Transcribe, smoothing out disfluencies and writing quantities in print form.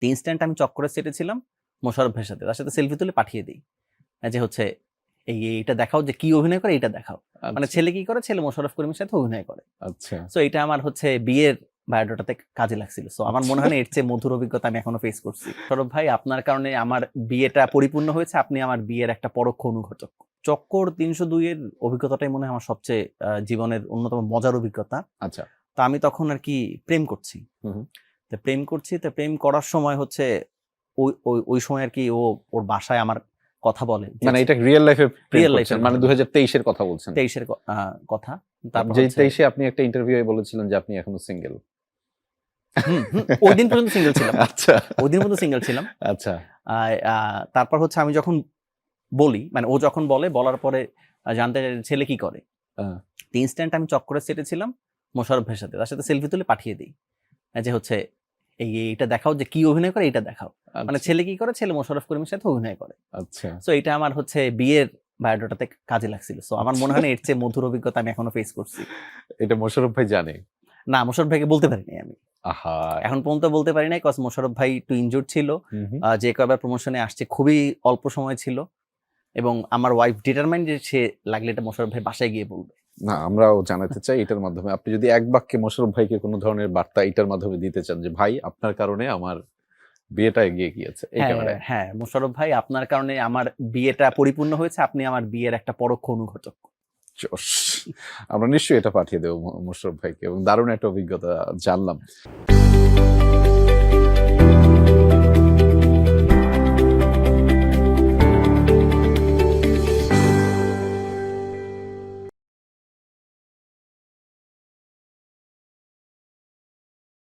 তো ইনস্ট্যান্ট আমি চক্করে সেটেছিলাম মোশাররফ ভাইয়ের সাথে, তার সাথে সেলফি তুলে পাঠিয়ে দিই যে হচ্ছে এইটা দেখাও যে কি অভিনয় করে, এটা দেখাও। মানে ছেলে কি করে, ছেলে মোশাররফ করিমের সাথে অভিনয় করে। আচ্ছা, সো এটা আমার হচ্ছে বিয়ের বায়োডাটাতে কাজে লাগছিল। সো আমার মনে হয় না এর চেয়ে মধুর অভিজ্ঞতা আমি এখনো ফেস করছি। সৌরভ ভাই, আপনার কারণে আমার বিয়েটা পরিপূর্ণ হয়েছে, আপনি আমার বিয়ের একটা পরোক্ষ অনুঘটক। চক্কর 302 এর অভিজ্ঞতাটাই মনে হয় আমার সবচেয়ে জীবনের অন্যতম মজার অভিজ্ঞতা। আচ্ছা। তো আমি তখন আর কি প্রেম করছি। তো প্রেম করার সময় হচ্ছে ওই সময় আর কি ওর বাসায় আমার কথা বলে, মানে এটা রিয়েল লাইফে রিয়েল লাইফে, মানে 2023 এর কথা বলছেন? 23 এর কথা। তারপর যে 23 এ আপনি একটা ইন্টারভিউয়ে বলেছিলেন যে আপনি এখনো সিঙ্গেল। ওই দিন পর্যন্ত সিঙ্গেল ছিলাম। আচ্ছা, ওই দিন পর্যন্ত সিঙ্গেল ছিলাম। আচ্ছা। তারপর হচ্ছে আমি যখন বলি, মানে ও যখন বলার পরে জানতে চাই ছেলে কি করে। তো ইনস্ট্যান্ট আমি চক্করে সেটেছিলাম মোশাররফ ভাইয়ের সাথে, তার সাথে সেলফি তুলে পাঠিয়ে দিই যে হচ্ছে এইটা দেখাও যে কি অভিনয় করে, এটা দেখাও। মানে ছেলে কি করে, ছেলে মোশাররফ করিমের সাথে অভিনয় করে। আচ্ছা। সো এটা আমার হচ্ছে বিয়ের বায়োডাটাতে কাজে লাগছিল। সো আমার মনে হয় না এর চেয়ে মধুর অভিজ্ঞতা আমি এখনো ফেস করছি। এটা মোশাররফ ভাই জানে? না, মোশাররফ ভাইকে বলতে পারিনি আমি। আহা, এখন পর্যন্ত বলতে পারি নাই, কজ মোশাররফ ভাই একটু ইনজুর্ড ছিল। যে কয়বার প্রমোশনে আসছে খুবই অল্প সময় ছিল, এবং আমার ওয়াইফ ডিটারমাইন্ড যে সে লাগলে এটা মোশাররফ ভাই বাসায় গিয়ে বলবে। না, আমরাও জানাতে চাই এটার মাধ্যমে, আপনি যদি এক বাক্যে মোশাররফ ভাইকে কোনো ধরনের বার্তা এটার মাধ্যমে দিতে চান যে ভাই আপনার কারণে আমার বিয়েটা এগিয়ে গিয়েছে। হ্যাঁ, মোশাররফ ভাই, আপনার কারণে আমার বিয়েটা পরিপূর্ণ হয়েছে, আপনি আমার বিয়ের একটা পরোক্ষ অনুঘটক। আমরা নিশ্চয়ই এটা পাঠিয়ে দেবো মোশাররফ ভাইকে, এবং দারুণ একটা অভিজ্ঞতা জানলাম।